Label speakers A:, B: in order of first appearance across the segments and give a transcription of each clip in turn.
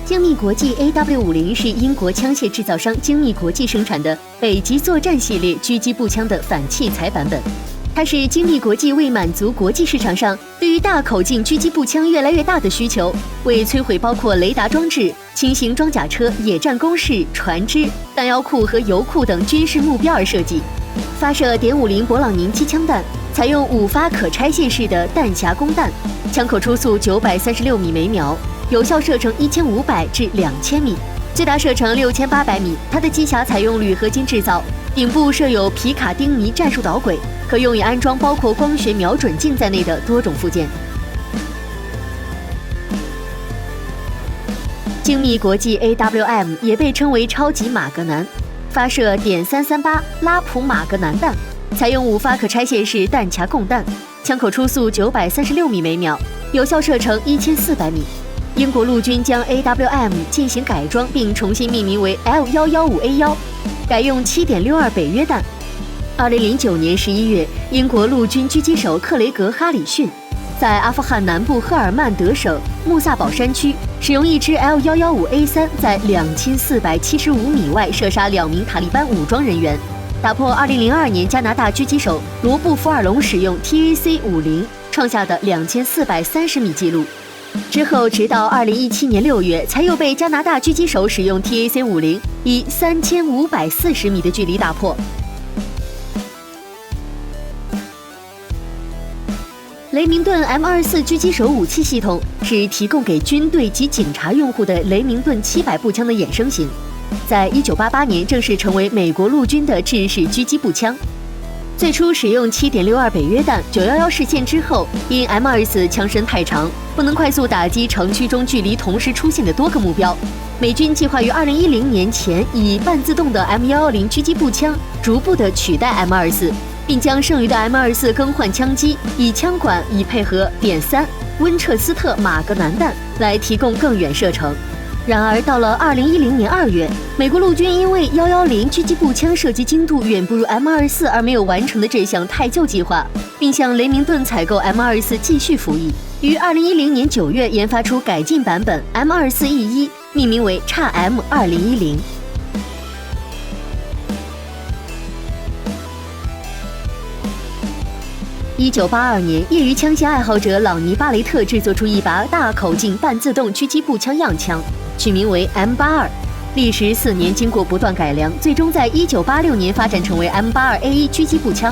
A: 精密国际 AW50 是英国枪械制造商精密国际生产的北极作战系列狙击步枪的反器材版本。它是精密国际为满足国际市场上对于大口径狙击步枪越来越大的需求，为摧毁包括雷达装置、轻型装甲车、野战工事、船只、弹药库和油库等军事目标而设计。发射.50勃朗宁机枪弹，采用5发可拆卸式的弹匣供弹，枪口初速936米每秒。有效射程1500至2000米，最大射程6800米。它的机匣采用铝合金制造，顶部设有皮卡丁尼战术导轨，可用以安装包括光学瞄准镜在内的多种附件。精密国际 AWM 也被称为超级马格南，发射.338拉普马格南弹，采用5发可拆卸式弹匣供弹，枪口初速936米每秒，有效射程1400米。英国陆军将 AWM 进行改装，并重新命名为 L115A1， 改用7.62北约弹。2009年11月，英国陆军狙击手克雷格·哈里逊在阿富汗南部赫尔曼德省穆萨堡山区，使用一支 L115A3 在2475米外射杀2名塔利班武装人员，打破2002年加拿大狙击手罗布·福尔龙使用 TAC-50 创下的2430米纪录。之后，直到2017年6月，才又被加拿大狙击手使用 TAC-50 以3540米的距离打破。雷明顿 M24 狙击手武器系统是提供给军队及警察用户的雷明顿700步枪的衍生型，在1988年正式成为美国陆军的制式狙击步枪。最初使用7.62北约弹，911事件之后，因 M24 枪身太长，不能快速打击城区中距离同时出现的多个目标。美军计划于2010年前以半自动的 M110 狙击步枪逐步地取代 M24， 并将剩余的 M24 更换枪机，以枪管以配合.3温彻斯特马格南弹来提供更远射程。然而，到了2010年2月，美国陆军因为110狙击步枪射击精度远不如 M24而没有完成的这项太旧计划，并向雷明顿采购 M24继续服役。于2010年9月研发出改进版本 M24E1，命名为 XM2010。1982年，业余枪械爱好者朗尼·巴雷特制作出一把大口径半自动狙击步枪样枪，取名为 M82。历时4年，经过不断改良，最终在1986年发展成为 M82A1 狙击步枪。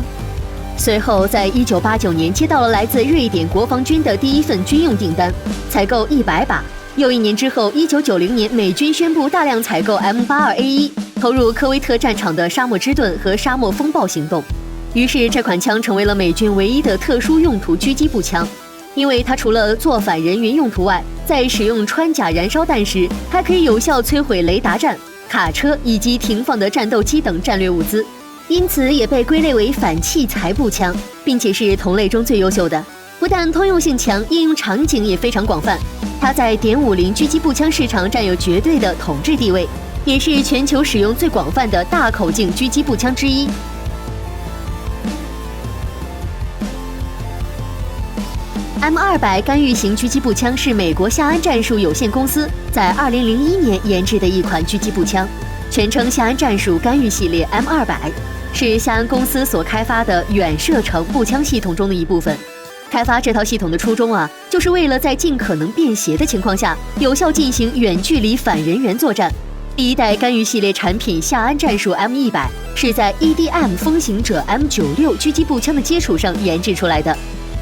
A: 随后，在1989年接到了来自瑞典国防军的第一份军用订单，采购100把。又1年之后，1990年，美军宣布大量采购 M82A1，投入科威特战场的沙漠之盾和沙漠风暴行动。于是，这款枪成为了美军唯一的特殊用途狙击步枪，因为它除了作反人员用途外，在使用穿甲燃烧弹时，还可以有效摧毁雷达站、卡车以及停放的战斗机等战略物资，因此也被归类为反器材步枪，并且是同类中最优秀的。不但通用性强，应用场景也非常广泛。它在.50狙击步枪市场占有绝对的统治地位，也是全球使用最广泛的大口径狙击步枪之一。M200干预型狙击步枪是美国夏安战术有限公司在2001年研制的一款狙击步枪，全称夏安战术干预系列 M200， 是夏安公司所开发的远射程步枪系统中的一部分。开发这套系统的初衷就是为了在尽可能便携的情况下，有效进行远距离反人员作战。第一代干预系列产品夏安战术 M100 是在 EDM 风行者 M96 狙击步枪的基础上研制出来的。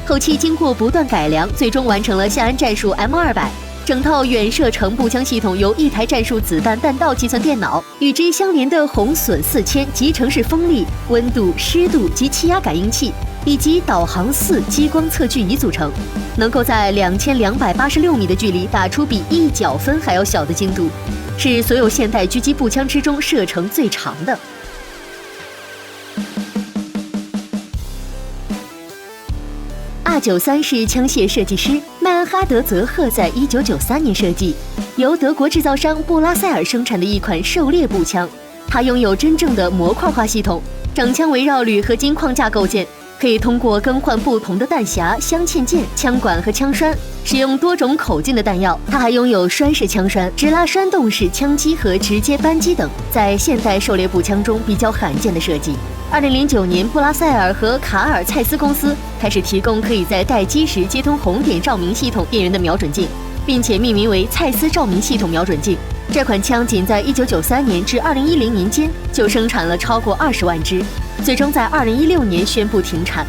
A: 后期经过不断改良，最终完成了夏安战术 M200。整套远射程步枪系统由一台战术子弹弹道计算电脑、与之相连的红隼4000集成式风力、温度、湿度及气压感应器，以及导航4激光测距仪组成，能够在2286米的距离打出比1角分还要小的精度，是所有现代狙击步枪之中射程最长的。A93是枪械设计师麦恩哈德·泽赫在1993年设计，由德国制造商布拉塞尔生产的一款狩猎步枪。它拥有真正的模块化系统，整枪围绕铝合金框架构建，可以通过更换不同的弹匣、镶嵌件、枪管和枪栓，使用多种口径的弹药。它还拥有栓式枪栓、直拉栓动式枪机和直接扳机等，在现代狩猎步枪中比较罕见的设计。2009年，布拉塞尔和卡尔蔡司公司开始提供可以在待机时接通红点照明系统电源的瞄准镜，并且命名为蔡司照明系统瞄准镜。这款枪仅在1993年至2010年间就生产了超过20万支，最终在2016年宣布停产。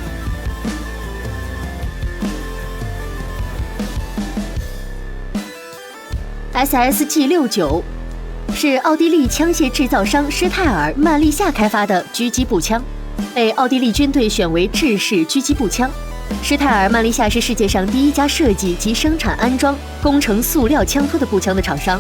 A: SSG69 是奥地利枪械制造商施泰尔曼利夏开发的狙击步枪，被奥地利军队选为制式狙击步枪。施泰尔曼利夏是世界上第一家设计及生产安装工程塑料枪托的步枪的厂商。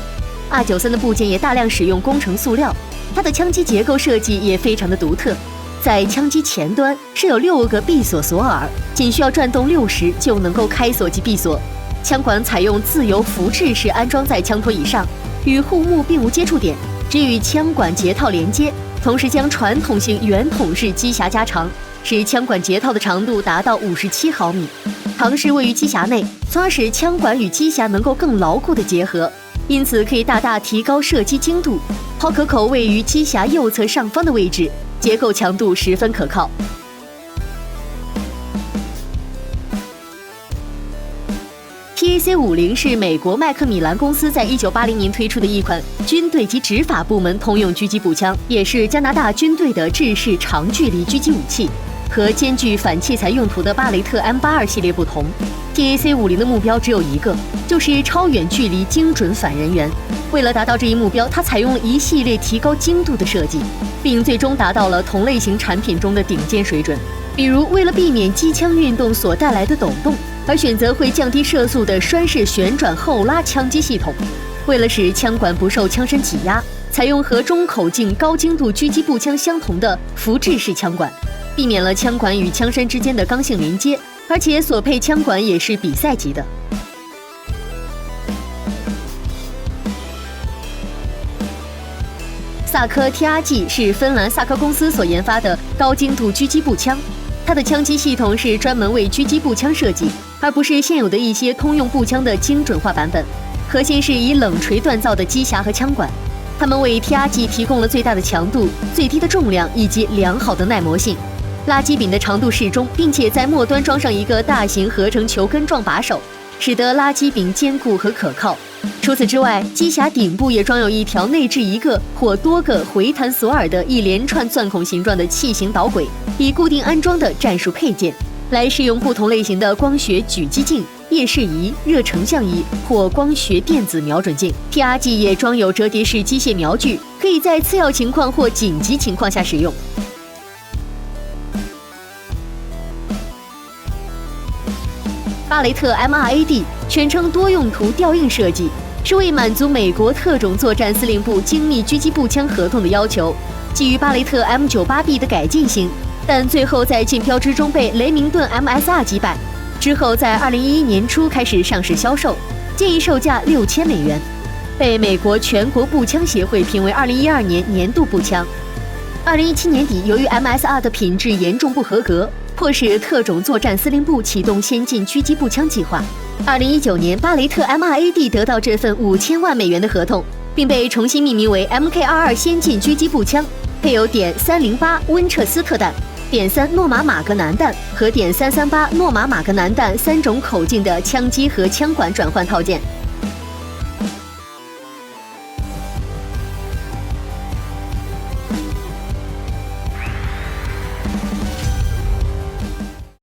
A: R93的部件也大量使用工程塑料，它的枪机结构设计也非常的独特。在枪机前端是有6个闭锁锁耳，仅需要转动6时就能够开锁及闭锁。枪管采用自由浮制式安装在枪托以上，与护木并无接触点，只与枪管节套连接，同时将传统型圆筒式机匣加长，使枪管节套的长度达到57毫米。膛式位于机匣内，从而使枪管与机匣能够更牢固的结合，因此可以大大提高射击精度。抛壳口位于机匣右侧上方的位置，结构强度十分可靠。TAC-50是美国麦克米兰公司在1980年推出的一款军队及执法部门通用狙击步枪，也是加拿大军队的制式长距离狙击武器。和兼具反器材用途的巴雷特 M82 系列不同， TAC-50的目标只有一个，就是超远距离精准反人员。为了达到这一目标，它采用了一系列提高精度的设计，并最终达到了同类型产品中的顶尖水准。比如，为了避免机枪运动所带来的抖动，而选择会降低射速的栓式旋转后拉枪机系统；为了使枪管不受枪身挤压，采用和中口径高精度狙击步枪相同的浮制式枪管，避免了枪管与枪身之间的刚性连接，而且所配枪管也是比赛级的。萨科 TRG 是芬兰萨科公司所研发的高精度狙击步枪，它的枪机系统是专门为狙击步枪设计，而不是现有的一些通用步枪的精准化版本。核心是以冷锤锻造的机匣和枪管，它们为 TRG 提供了最大的强度、最低的重量以及良好的耐磨性。拉机柄的长度适中，并且在末端装上一个大型合成球根状把手，使得拉机柄坚固和可靠。除此之外，机匣顶部也装有一条内置一个或多个回弹锁耳的一连串钻孔形状的器型导轨，以固定安装的战术配件，来适用不同类型的光学狙击镜、夜视仪、热成像仪或光学电子瞄准镜。TRG 也装有折叠式机械瞄具，可以在次要情况或紧急情况下使用。巴雷特 MRAD 全称多用途吊印设计，是为满足美国特种作战司令部精密狙击步枪合同的要求，基于巴雷特 M98B 的改进型，但最后在竞标之中被雷明顿 MSR 击败。之后在2011年初开始上市销售，建议售价$6000，被美国全国步枪协会评为2012年年度步枪。2017年底，由于 MSR 的品质严重不合格，迫使特种作战司令部启动先进狙击步枪计划。2019年，巴雷特 MRAD 得到这份$5000万的合同，并被重新命名为 MK22 先进狙击步枪，配有.308温彻斯特弹、.3诺马马格南弹和.338诺马马格南弹3种口径的枪机和枪管转换套件。